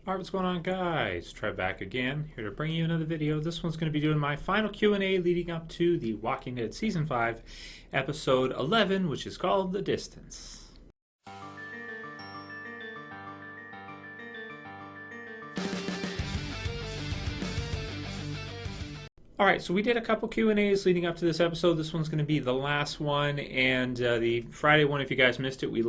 Alright, what's going on, guys? Try back again, here to bring you another video. This one's going to be doing my final Q&A leading up to The Walking Dead Season 5, Episode 11, which is called The Distance. Alright, so we did a couple Q&As leading up to this episode. This one's going to be the last one, and the Friday one, if you guys missed it, we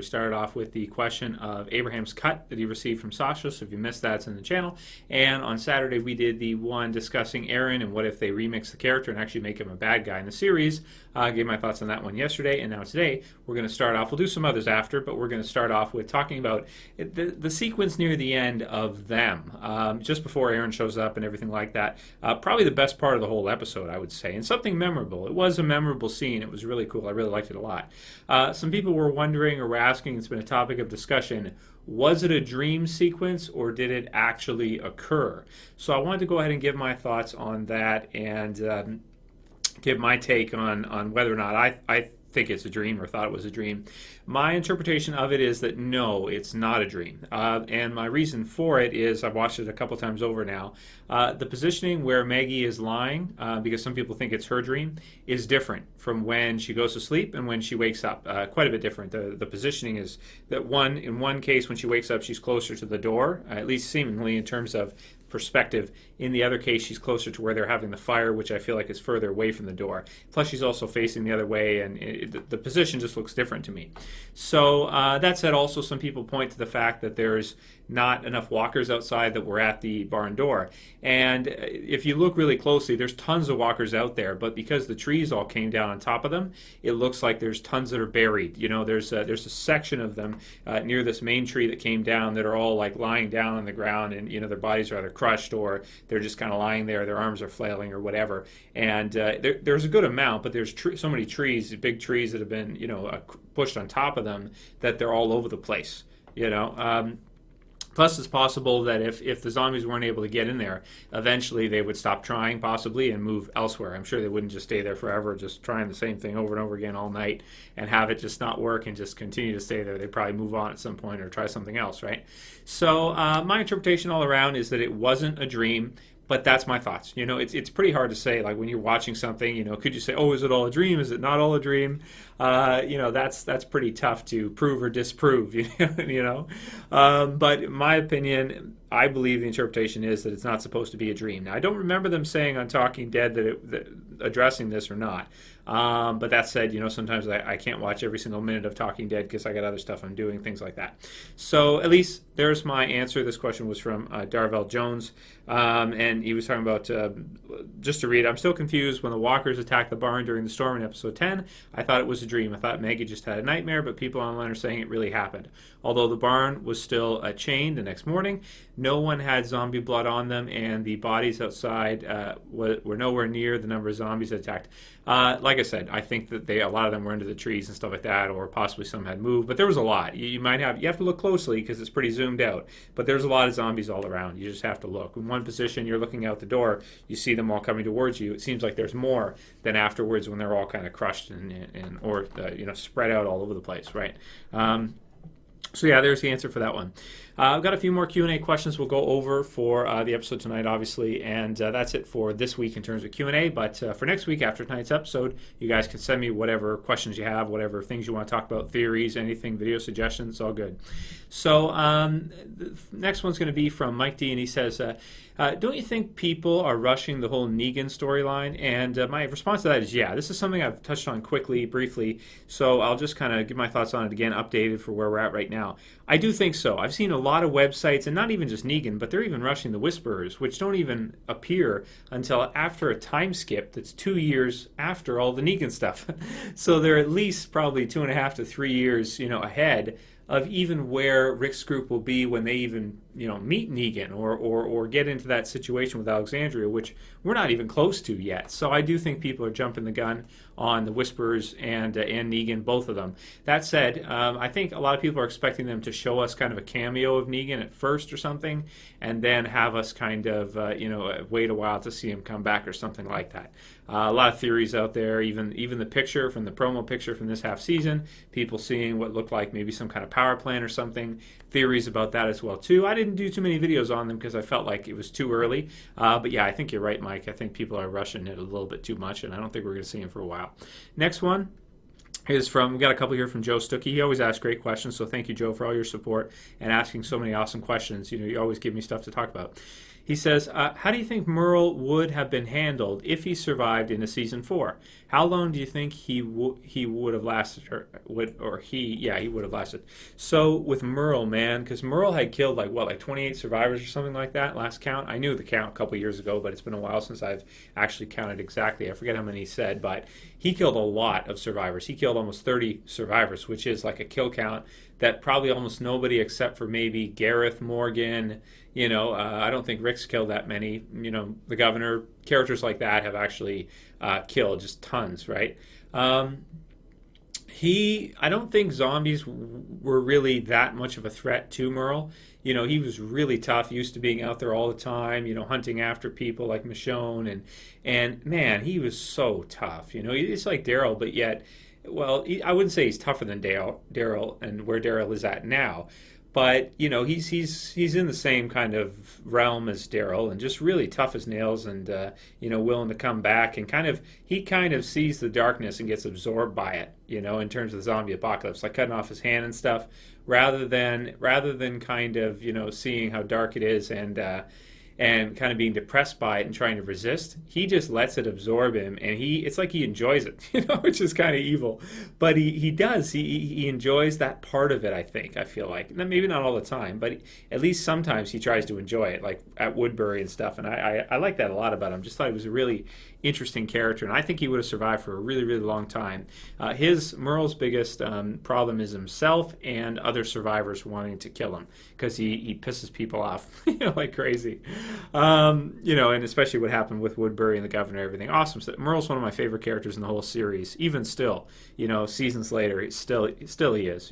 started off with the question of Abraham's cut that he received from Sasha, so if you missed that, it's in the channel. And on Saturday, we did the one discussing Aaron and what if they remix the character and actually make him a bad guy in the series. I gave my thoughts on that one yesterday, and now today, we're going to start off, we'll do some others after, but we're going to start off with talking about the sequence near the end of them, just before Aaron shows up and everything like that. Probably the best part of the whole episode, I would say, and something memorable. It was a memorable scene. It was really cool. I really liked it a lot. Some people were wondering or were asking, it's been a topic of discussion, was it a dream sequence or did it actually occur? So I wanted to go ahead and give my thoughts on that and give my take on whether or not I think it's a dream or thought it was a dream. My interpretation of it is that no, it's not a dream. And my reason for it is, I've watched it a couple times over now, the positioning where Maggie is lying, because some people think it's her dream, is different from when she goes to sleep and when she wakes up. Quite a bit different. The positioning is that in one case when she wakes up she's closer to the door, at least seemingly in terms of perspective. In the other case, she's closer to where they're having the fire, which I feel like is further away from the door. Plus, she's also facing the other way, and the position just looks different to me. So that said, also some people point to the fact that there's not enough walkers outside that were at the barn door. And if you look really closely, there's tons of walkers out there, but because the trees all came down on top of them, it looks like there's tons that are buried. You know, there's a section of them near this main tree that came down that are all like lying down on the ground, and you know, their bodies are either crushed or they're just kind of lying there, their arms are flailing or whatever. And there's a good amount, but there's so many trees, big trees that have been, you know, pushed on top of them, that they're all over the place, you know. Plus, it's possible that if the zombies weren't able to get in there, eventually they would stop trying, possibly, and move elsewhere. I'm sure they wouldn't just stay there forever, just trying the same thing over and over again all night and have it just not work and just continue to stay there. They'd probably move on at some point or try something else, right? So my interpretation all around is that it wasn't a dream. But that's my thoughts. You know, it's pretty hard to say, like when you're watching something, you know, could you say, oh, is it all a dream? Is it not all a dream? You know, that's pretty tough to prove or disprove, you know. But in my opinion, I believe the interpretation is that it's not supposed to be a dream. Now, I don't remember them saying on Talking Dead that addressing this or not. But that said, you know, sometimes I can't watch every single minute of Talking Dead because I got other stuff I'm doing, things like that. So at least there's my answer. This question was from Darvell Jones, and he was talking about, just to read, I'm still confused. When the walkers attacked the barn during the storm in episode 10, I thought it was a dream. I thought Maggie just had a nightmare, but people online are saying it really happened. Although the barn was still chained the next morning, no one had zombie blood on them, and the bodies outside were nowhere near the number of zombies that attacked. Like I said, I think that a lot of them were into the trees and stuff like that, or possibly some had moved, but there was a lot. You have to look closely because it's pretty zoomed out, but there's a lot of zombies all around. You just have to look. In one position, you're looking out the door, you see them all coming towards you. It seems like there's more than afterwards when they're all kind of crushed or you know, spread out all over the place, right? So yeah, there's the answer for that one. I've got a few more Q&A questions we'll go over for the episode tonight, obviously, and that's it for this week in terms of Q&A. But for next week, after tonight's episode, you guys can send me whatever questions you have, whatever things you want to talk about, theories, anything, video suggestions, all good. So the next one's going to be from Mike D, and he says, don't you think people are rushing the whole Negan storyline? And my response to that is yeah. This is something I've touched on quickly, briefly, so I'll just kind of give my thoughts on it again, updated for where we're at right now. I do think so. I've seen a lot of websites, and not even just Negan, but they're even rushing the Whisperers, which don't even appear until after a time skip that's 2 years after all the Negan stuff. So they're at least probably 2.5 to 3 years, you know, ahead of even where Rick's group will be when they even, you know, meet Negan or get into that situation with Alexandria, which we're not even close to yet. So I do think people are jumping the gun on the Whisperers and Negan, both of them. That said, I think a lot of people are expecting them to show us kind of a cameo of Negan at first or something, and then have us kind of, you know, wait a while to see him come back or something like that. A lot of theories out there, even the picture from the promo picture from this half season, people seeing what looked like maybe some kind of power plant or something. Theories about that as well too. I didn't do too many videos on them because I felt like it was too early. But yeah, I think you're right, Mike. I think people are rushing it a little bit too much, and I don't think we're going to see him for a while. Next one is from, we got a couple here from Joe Stookey. He always asks great questions, so thank you, Joe, for all your support and asking so many awesome questions. You know, you always give me stuff to talk about. He says, how do you think Merle would have been handled if he survived into season 4? How long do you think he would have lasted, he would have lasted? So with Merle, man, because Merle had killed like 28 survivors or something like that last count. I knew the count a couple years ago, but it's been a while since I've actually counted exactly. I forget how many he said, but he killed a lot of survivors. He killed almost 30 survivors, which is like a kill count that probably almost nobody except for maybe Gareth, Morgan, I don't think Rick's killed that many. The governor, characters like that have actually killed just tons, right? I don't think zombies were really that much of a threat to Merle. He was really tough, used to being out there all the time, hunting after people like Michonne, and man, he was so tough. It's like Daryl, but yet, well, I wouldn't say he's tougher than Daryl and where Daryl is at now. But he's in the same kind of realm as Daryl, and just really tough as nails, and willing to come back, and he kind of sees the darkness and gets absorbed by it, in terms of the zombie apocalypse, like cutting off his hand and stuff, rather than kind of seeing how dark it is and kind of being depressed by it and trying to resist. He just lets it absorb him, and it's like he enjoys it, which is kind of evil. But he does. He enjoys that part of it, I feel like. Maybe not all the time, but at least sometimes he tries to enjoy it, like at Woodbury and stuff. And I like that a lot about him. Just thought he was a really interesting character, and I think he would have survived for a really, really long time. Merle's biggest problem is himself and other survivors wanting to kill him, because he pisses people off, like crazy. And especially what happened with Woodbury and the governor, everything. Awesome. So Merle's one of my favorite characters in the whole series, even still, seasons later, still he is,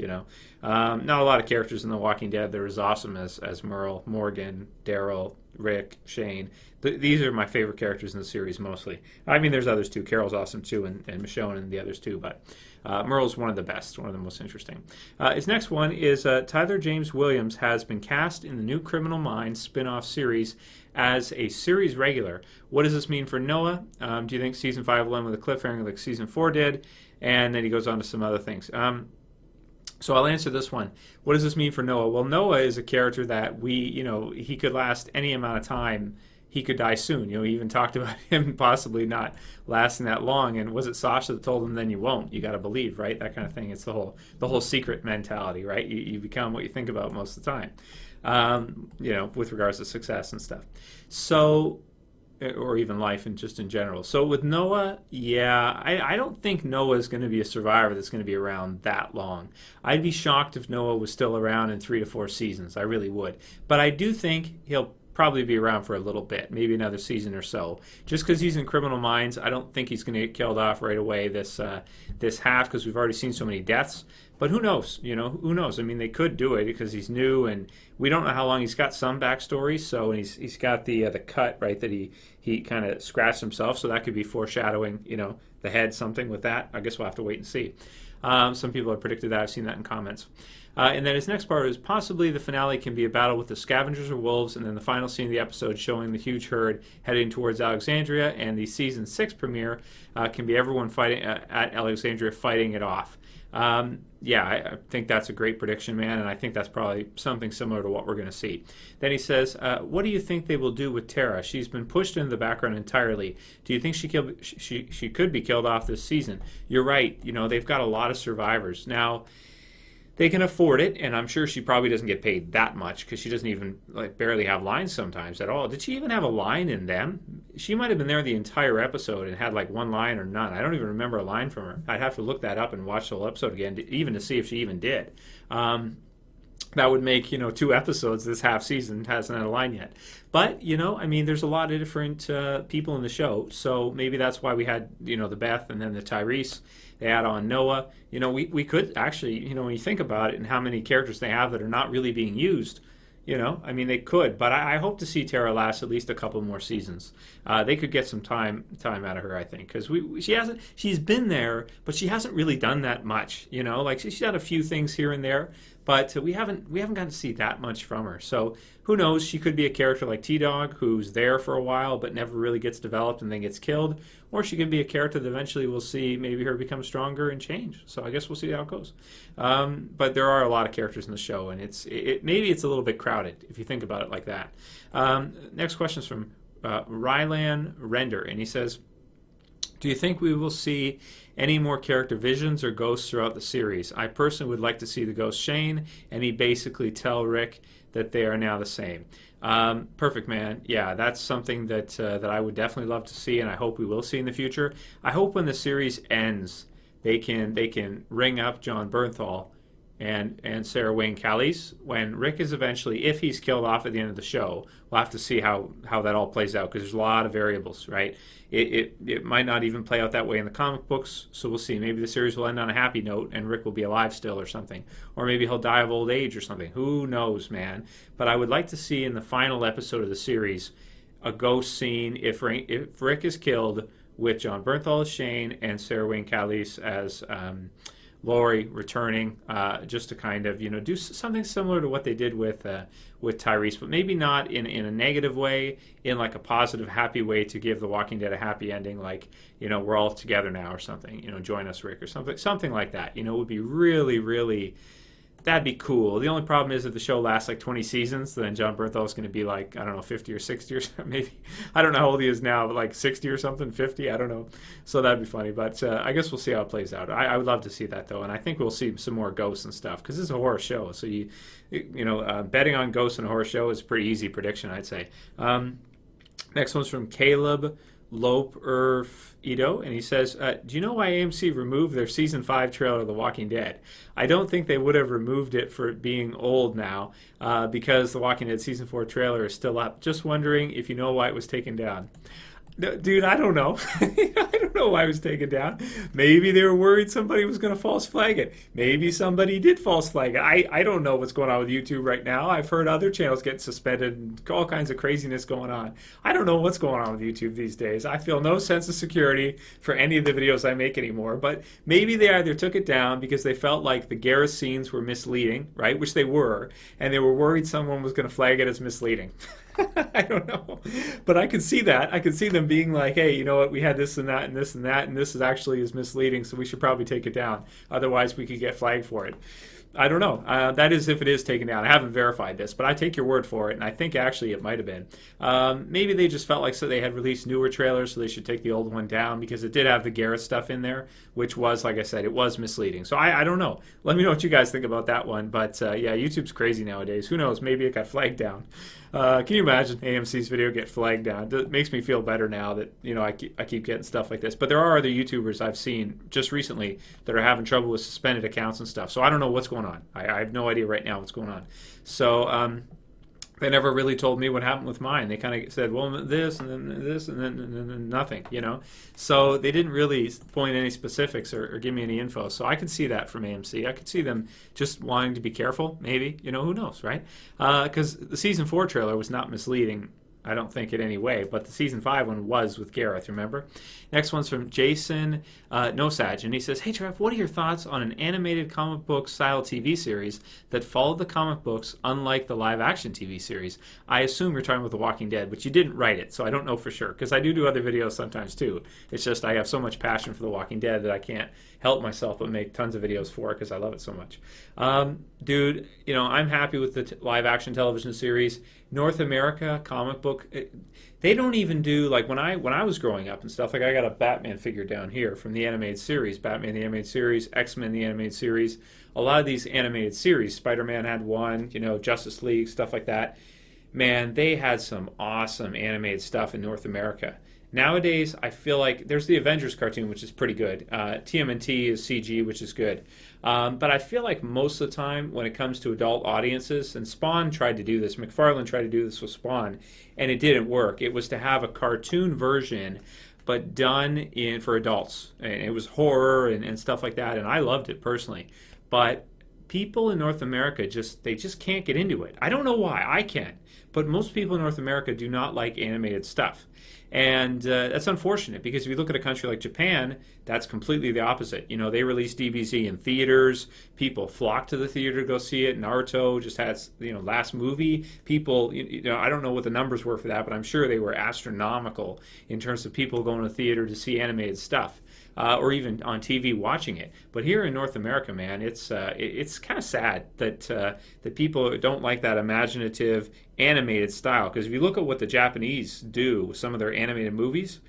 Not a lot of characters in The Walking Dead that are as awesome as Merle, Morgan, Daryl, Rick, Shane. These are my favorite characters in the series mostly. I mean, there's others too. Carol's awesome too, and Michonne and the others too, but Merle's one of the best, one of the most interesting. His next one is Tyler James Williams has been cast in the new Criminal Minds spin-off series as a series regular. What does this mean for Noah? Do you think season 5 will end with a cliffhanger like season 4 did? And then he goes on to some other things. So I'll answer this one. What does this mean for Noah? Well, Noah is a character that he could last any amount of time. He could die soon. He even talked about him possibly not lasting that long. And was it Sasha that told him, then you won't? You got to believe, right? That kind of thing. It's the whole secret mentality, right? You become what you think about most of the time, with regards to success and stuff. So, or even life and just in general. So with Noah, I don't think Noah is going to be a survivor that's going to be around that long. I'd be shocked if Noah was still around in 3 to 4 seasons. I really would. But I do think he'll probably be around for a little bit, maybe another season or so. Just because he's in Criminal Minds, I don't think he's going to get killed off right away this half, because we've already seen so many deaths. But who knows? Who knows? I mean, they could do it because he's new, and we don't know how long. He's got some backstory, so he's got the cut, right, that he kind of scratched himself, so that could be foreshadowing, the head, something with that. I guess we'll have to wait and see. Some people have predicted that. I've seen that in comments. And then his next part is possibly the finale can be a battle with the Scavengers or Wolves, and then the final scene of the episode showing the huge herd heading towards Alexandria, and the season 6 premiere can be everyone fighting at Alexandria fighting it off. I think that's a great prediction, man, and I think that's probably something similar to what we're going to see. Then he says, what do you think they will do with Tara? She's been pushed into the background entirely. Do you think she could be killed off this season? You're right. They've got a lot of survivors. Now, they can afford it, and I'm sure she probably doesn't get paid that much because she doesn't even barely have lines sometimes at all. Did she even have a line in them? She might have been there the entire episode and had one line or none. I don't even remember a line from her. I'd have to look that up and watch the whole episode again to see if she even did. That would make 2 episodes this half season. Hasn't had a line yet. But there's a lot of different people in the show, so maybe that's why we had the Beth and then the Tyrese. They add on Noah. We could actually, when you think about it and how many characters they have that are not really being used, they could. But I hope to see Tara last at least a couple more seasons. They could get some time out of her, I think, because she's been there, but she hasn't really done that much. She's done a few things here and there, but we haven't gotten to see that much from her. So who knows? She could be a character like T-Dog, who's there for a while but never really gets developed and then gets killed, or she could be a character that eventually we'll see maybe her become stronger and change. So I guess we'll see how it goes. But there are a lot of characters in the show, and maybe it's a little bit crowded if you think about it like that. Next question is from Rylan Render, and he says, do you think we will see any more character visions or ghosts throughout the series? I personally would like to see the ghost Shane, and he basically tell Rick that they are now the same. Perfect, man. Yeah, that's something that I would definitely love to see, and I hope we will see in the future. I hope when the series ends, they can ring up John Bernthal and Sarah Wayne Callies when Rick is eventually, if he's killed off at the end of the show. We'll have to see how that all plays out, because there's a lot of variables, right? It might not even play out that way in the comic books, so we'll see. Maybe the series will end on a happy note and Rick will be alive still or something. Or maybe he'll die of old age or something. Who knows, man? But I would like to see in the final episode of the series a ghost scene if Rick is killed with John Bernthal as Shane and Sarah Wayne Callies as Laurie returning, just to kind of do something similar to what they did with Tyrese, but maybe not in a negative way, in like a positive, happy way to give The Walking Dead a happy ending, like we're all together now or something. Join us, Rick, or something like that. It would be really, really. That'd be cool. The only problem is if the show lasts like 20 seasons, then John Bernthal is going to be like, I don't know, 50 or 60 or something, maybe. I don't know how old he is now, but like 60 or something, 50, I don't know. So that'd be funny. But I guess we'll see how it plays out. I would love to see that, though. And I think we'll see some more ghosts and stuff, because this is a horror show. So, betting on ghosts in a horror show is a pretty easy prediction, I'd say. Next one's from Caleb Lope Ito, and he says, do you know why AMC removed their Season 5 trailer of The Walking Dead? I don't think they would have removed it for it being old now, because The Walking Dead Season 4 trailer is still up. Just wondering if you know why it was taken down. No, dude, I don't know. I don't know why it was taken down. Maybe they were worried somebody was going to false flag it. Maybe somebody did false flag it. I don't know what's going on with YouTube right now. I've heard other channels get suspended and all kinds of craziness going on. I don't know what's going on with YouTube these days. I feel no sense of security for any of the videos I make anymore. But maybe they either took it down because they felt like the Gareth scenes were misleading, right? Which they were. And they were worried someone was going to flag it as misleading. I don't know. But I could see that. I could see them being like, hey, you know what? We had this and that and this and that, and this is actually is misleading, so we should probably take it down. Otherwise, we could get flagged for it. I don't know. That is if it is taken down. I haven't verified this, but I take your word for it, and I think actually it might have been. Maybe they just felt like they had released newer trailers, so they should take the old one down, because it did have the Gareth stuff in there, which was, like I said, it was misleading. So I don't know. Let me know what you guys think about that one. But yeah, YouTube's crazy nowadays. Who knows? Maybe it got flagged down. Can you imagine AMC's video get flagged down? It makes me feel better now that I keep getting stuff like this. But there are other YouTubers I've seen just recently that are having trouble with suspended accounts and stuff. So I don't know what's going on. I have no idea right now what's going on. So they never really told me what happened with mine. They kind of said, well, this and then this and then nothing, So they didn't really point any specifics or give me any info. So I could see that from AMC. I could see them just wanting to be careful, maybe. Who knows, right? Because the Season 4 trailer was not misleading, I don't think, in any way. But the Season 5 one was with Gareth, remember? Next one's from Jason Nosage, and he says, hey, Trev, what are your thoughts on an animated comic book style TV series that followed the comic books unlike the live-action TV series? I assume you're talking about The Walking Dead, but you didn't write it, so I don't know for sure, because I do other videos sometimes, too. It's just I have so much passion for The Walking Dead that I can't help myself but make tons of videos for it because I love it so much. Dude, I'm happy with the live-action television series. North America comic book, they don't even do, like when I was growing up and stuff, like I got a Batman figure down here from the animated series, Batman the animated series, X-Men the animated series, a lot of these animated series, Spider-Man had one, Justice League, stuff like that. Man, they had some awesome animated stuff in North America. Nowadays, I feel like there's the Avengers cartoon, which is pretty good. TMNT is CG, which is good. But I feel like most of the time when it comes to adult audiences, and Spawn tried to do this, McFarlane tried to do this with Spawn, and it didn't work. It was to have a cartoon version, but done for adults. And it was horror and stuff like that, and I loved it personally. But people in North America they just can't get into it. I don't know why. I can, but most people in North America do not like animated stuff. And that's unfortunate, because if you look at a country like Japan, that's completely the opposite. You know, they release DBZ in theaters. People flock to the theater to go see it. Naruto just had, last movie. People, I don't know what the numbers were for that, but I'm sure they were astronomical in terms of people going to theater to see animated stuff. Or even on TV watching it. But here in North America, man, it's kind of sad that people don't like that imaginative animated style. Because if you look at what the Japanese do with some of their animated movies,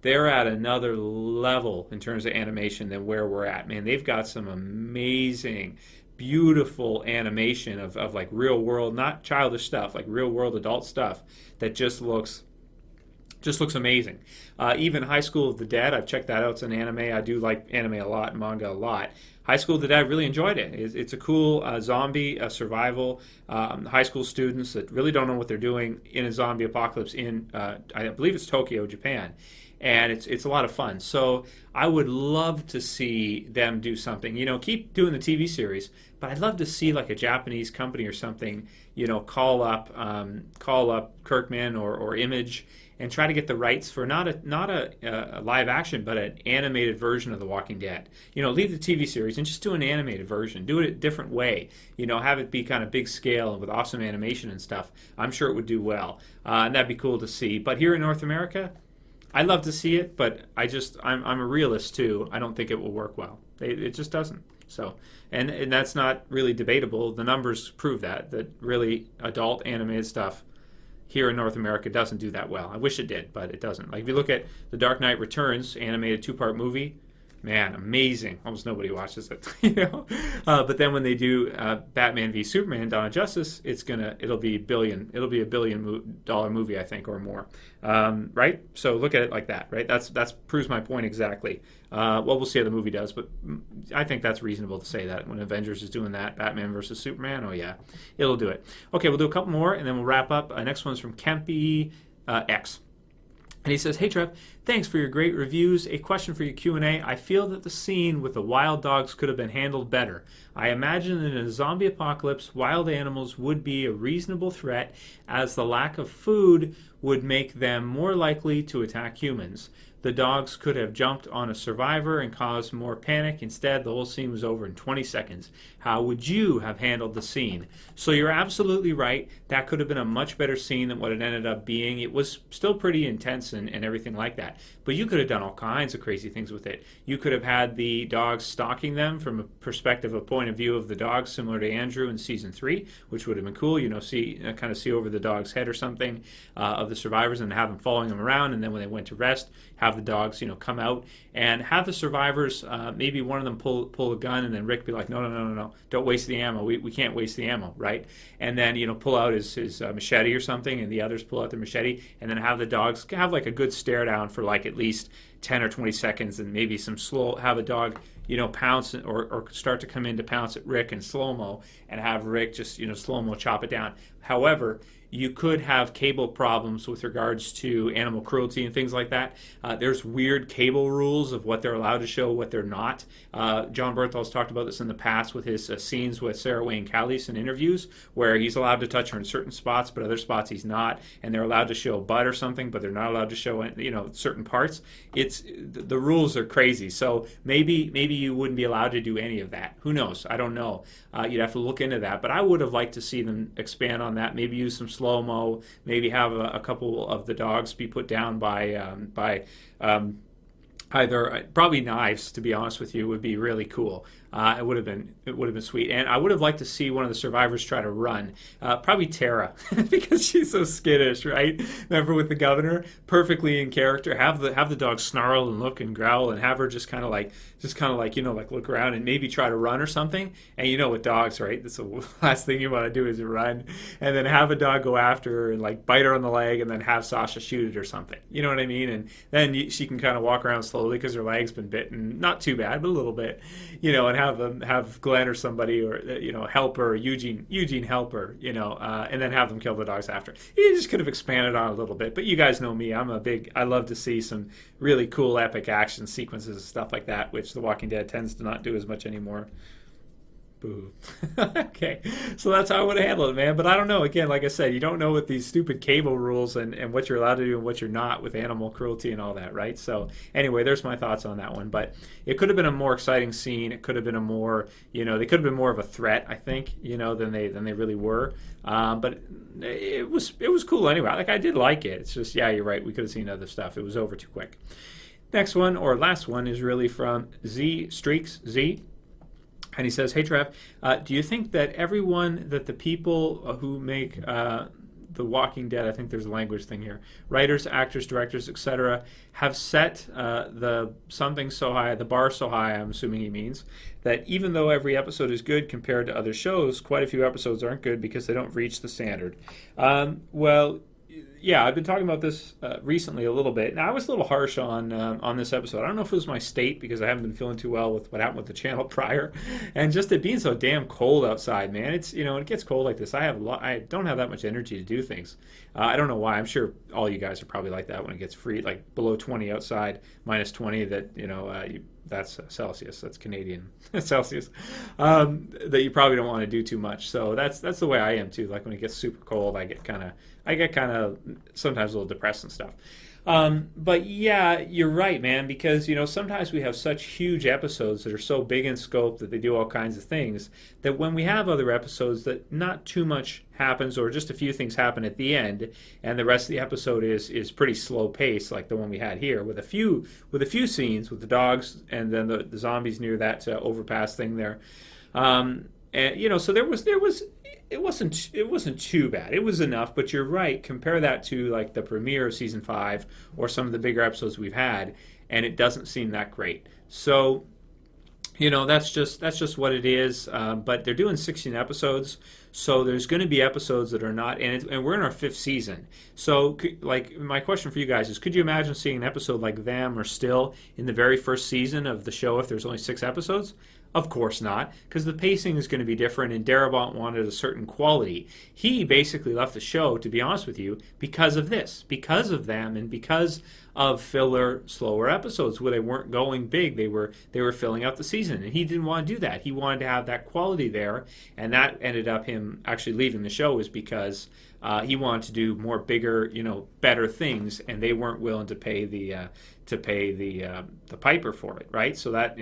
they're at another level in terms of animation than where we're at. Man, they've got some amazing, beautiful animation of like real world, not childish stuff, like real world adult stuff that just looks amazing. Even High School of the Dead, I've checked that out. It's an anime. I do like anime a lot, manga a lot. High School of the Dead, I really enjoyed it. It's a cool zombie survival. High school students that really don't know what they're doing in a zombie apocalypse in, I believe it's Tokyo, Japan. And it's a lot of fun. So I would love to see them do something. Keep doing the TV series, but I'd love to see like a Japanese company or something, call up Kirkman or Image and try to get the rights for not a live action, but an animated version of The Walking Dead. Leave the TV series and just do an animated version. Do it a different way. Have it be kind of big scale with awesome animation and stuff. I'm sure it would do well, and that'd be cool to see. But here in North America, I'd love to see it, but I'm a realist too. I don't think it will work well. It just doesn't. So, and that's not really debatable. The numbers prove that really adult animated stuff here in North America doesn't do that well. I wish it did, but it doesn't. Like if you look at The Dark Knight Returns, animated 2-part movie, man, amazing. Almost nobody watches it, But then when they do Batman v Superman: Dawn of Justice, it'll be $1 billion movie, I think, or more, right? So look at it like that, right? That's proves my point exactly. Well, we'll see how the movie does, but I think that's reasonable to say that when Avengers is doing that, Batman versus Superman, oh yeah, it'll do it. Okay, we'll do a couple more, and then we'll wrap up. Next one's from Kempy X. And he says, "Hey Trev, thanks for your great reviews. A question for your Q&A. I feel that the scene with the wild dogs could have been handled better. I imagine that in a zombie apocalypse, wild animals would be a reasonable threat, as the lack of food would make them more likely to attack humans. The dogs could have jumped on a survivor and caused more panic. Instead, the whole scene was over in 20 seconds. How would you have handled the scene?" So you're absolutely right. That could have been a much better scene than what it ended up being. It was still pretty intense and everything like that. But you could have done all kinds of crazy things with it. You could have had the dogs stalking them from a perspective, a point of view of the dogs, similar to Andrew in season 3, which would have been cool. Kind of see over the dog's head or something of the survivors and have them following them around. And then when they went to rest, have the dogs, come out and have the survivors, maybe one of them pull a gun, and then Rick be like, no, don't waste the ammo. We can't waste the ammo, right? And then, pull out his machete or something, and the others pull out their machete, and then have the dogs have like a good stare down for like at least 10 or 20 seconds, and maybe some have a dog, pounce or start to come in to pounce at Rick in slow-mo, and have Rick just, slow-mo chop it down. However, you could have cable problems with regards to animal cruelty and things like that. There's weird cable rules of what they're allowed to show, what they're not. John Bernthal's talked about this in the past with his scenes with Sarah Wayne Callies in interviews, where he's allowed to touch her in certain spots, but other spots he's not, and they're allowed to show butt or something, but they're not allowed to show certain parts. The rules are crazy. So maybe you wouldn't be allowed to do any of that. Who knows? I don't know. You'd have to look into that, but I would have liked to see them expand on that. Maybe use some slow-mo, maybe have a couple of the dogs be put down by either probably knives, to be honest with you, would be really cool. It would have been sweet, and I would have liked to see one of the survivors try to run. Probably Tara, because she's so skittish, right? Remember with the governor, perfectly in character. Have the dog snarl and look and growl, and have her just kind of like look around and maybe try to run or something. And with dogs, right? That's the last thing you want to do is run, and then have a dog go after her and like bite her on the leg, and then have Sasha shoot it or something. You know what I mean? And then she can kind of walk around slowly because her leg's been bitten, not too bad, but a little bit, and have Glenn or somebody, or help her, Eugene help her, and then have them kill the dogs after. You just could have expanded on it a little bit, but you guys know me. I love to see some really cool epic action sequences and stuff like that, which The Walking Dead tends to not do as much anymore. Boo. Okay, so that's how I would handle it, man. But I don't know. Again, like I said, you don't know what these stupid cable rules and what you're allowed to do and what you're not with animal cruelty and all that, right? So anyway, there's my thoughts on that one. But it could have been a more exciting scene. It could have been a more, they could have been more of a threat, I think, than they really were. But it was cool anyway. Like, I did like it. It's just, yeah, you're right. We could have seen other stuff. It was over too quick. Next one, or last one, is really from Z Streaks Z. And he says, hey, Trev, do you think that the people who make The Walking Dead, I think there's a language thing here, writers, actors, directors, etc., have set the bar so high, I'm assuming he means, that even though every episode is good compared to other shows, quite a few episodes aren't good because they don't reach the standard? Well, yeah, I've been talking about this recently a little bit. Now, I was a little harsh on this episode. I don't know if it was my state because I haven't been feeling too well with what happened with the channel prior, and just it being so damn cold outside, man. It's when it gets cold like this, I don't have that much energy to do things. I don't know why. I'm sure all you guys are probably like that when it gets free, like below 20 outside, minus 20. That's Celsius. That's Canadian Celsius. That you probably don't want to do too much. So that's the way I am too. Like when it gets super cold, I get kind of sometimes a little depressed and stuff. But yeah, you're right, man, because sometimes we have such huge episodes that are so big in scope that they do all kinds of things that when we have other episodes that not too much happens or just a few things happen at the end and the rest of the episode is pretty slow paced, like the one we had here with a few scenes with the dogs and then the zombies near that overpass thing there. And so there was it wasn't too bad. It was enough, but you're right. Compare that to like the premiere of season 5 or some of the bigger episodes we've had, and it doesn't seem that great. So, that's just what it is. But they're doing 16 episodes, so there's going to be episodes that are not, and we're in our 5th season. So, like, my question for you guys is, could you imagine seeing an episode like Them or Still in the very first season of the show if there's only 6 episodes? Of course not, because the pacing is going to be different, and Darabont wanted a certain quality. He basically left the show, to be honest with you, because of this, because of Them, and because of filler, slower episodes where they weren't going big. They were filling out the season, and he didn't want to do that. He wanted to have that quality there, and that ended up him actually leaving the show is because he wanted to do more bigger, better things, and they weren't willing to pay the piper for it, right? So that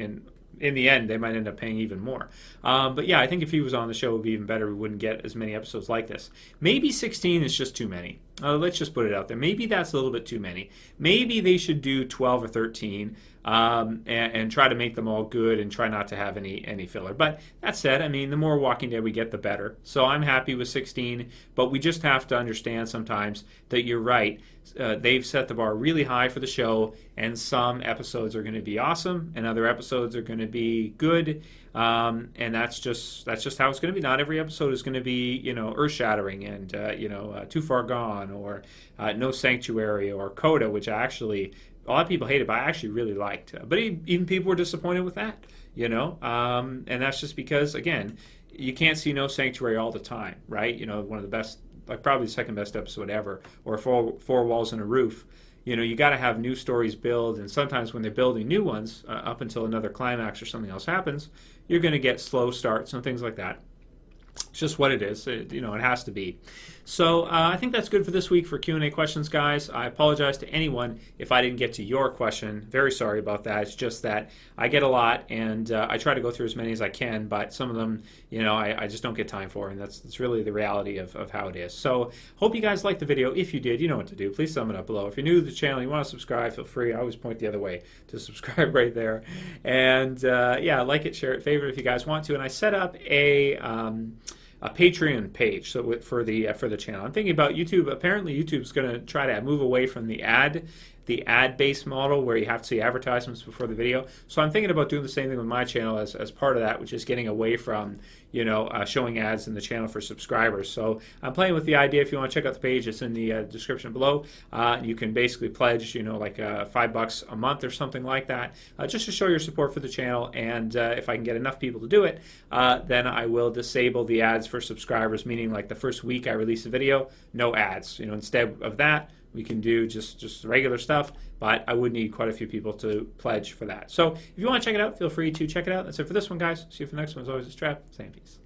in the end, they might end up paying even more. But yeah, I think if he was on the show, it would be even better. We wouldn't get as many episodes like this. Maybe 16 is just too many. Let's just put it out there. Maybe that's a little bit too many. Maybe they should do 12 or 13 and try to make them all good and try not to have any filler. But that said, I mean, the more Walking Dead we get, the better. So I'm happy with 16, but we just have to understand sometimes that you're right. They've set the bar really high for the show, and some episodes are going to be awesome, and other episodes are going to be good, and that's just how it's going to be. Not every episode is going to be earth-shattering and Too Far Gone or No Sanctuary or Coda, which a lot of people hated, but I actually really liked. But even people were disappointed with that, and that's just because, again, you can't see No Sanctuary all the time, right? One of the best, like probably the second best episode ever, or Four Walls and a Roof. You got to have new stories build, and sometimes when they're building new ones, up until another climax or something else happens, you're going to get slow starts and things like that. It's just what it is. It has to be. So I think that's good for this week for Q&A questions, guys. I apologize to anyone if I didn't get to your question. Very sorry about that. It's just that I get a lot, and I try to go through as many as I can, but some of them, I just don't get time for, and that's really the reality of how it is. So hope you guys liked the video. If you did, you know what to do. Please thumb it up below. If you're new to the channel, you want to subscribe, feel free. I always point the other way to subscribe right there. And yeah, like it, share it, favorite if you guys want to. And I set up a Patreon page for the channel. I'm thinking about YouTube. Apparently, YouTube's going to try to move away from the ad-based model where you have to see advertisements before the video. So I'm thinking about doing the same thing with my channel as part of that, which is getting away from showing ads in the channel for subscribers. So I'm playing with the idea. If you want to check out the page, it's in the description below. You can basically pledge, like $5 a month or something like that, just to show your support for the channel. And if I can get enough people to do it, then I will disable the ads for subscribers, meaning like the first week I release a video, no ads. Instead of that, we can do just regular stuff, but I would need quite a few people to pledge for that. So if you want to check it out, feel free to check it out. That's it for this one, guys. See you for the next one. As always, it's Trav saying peace.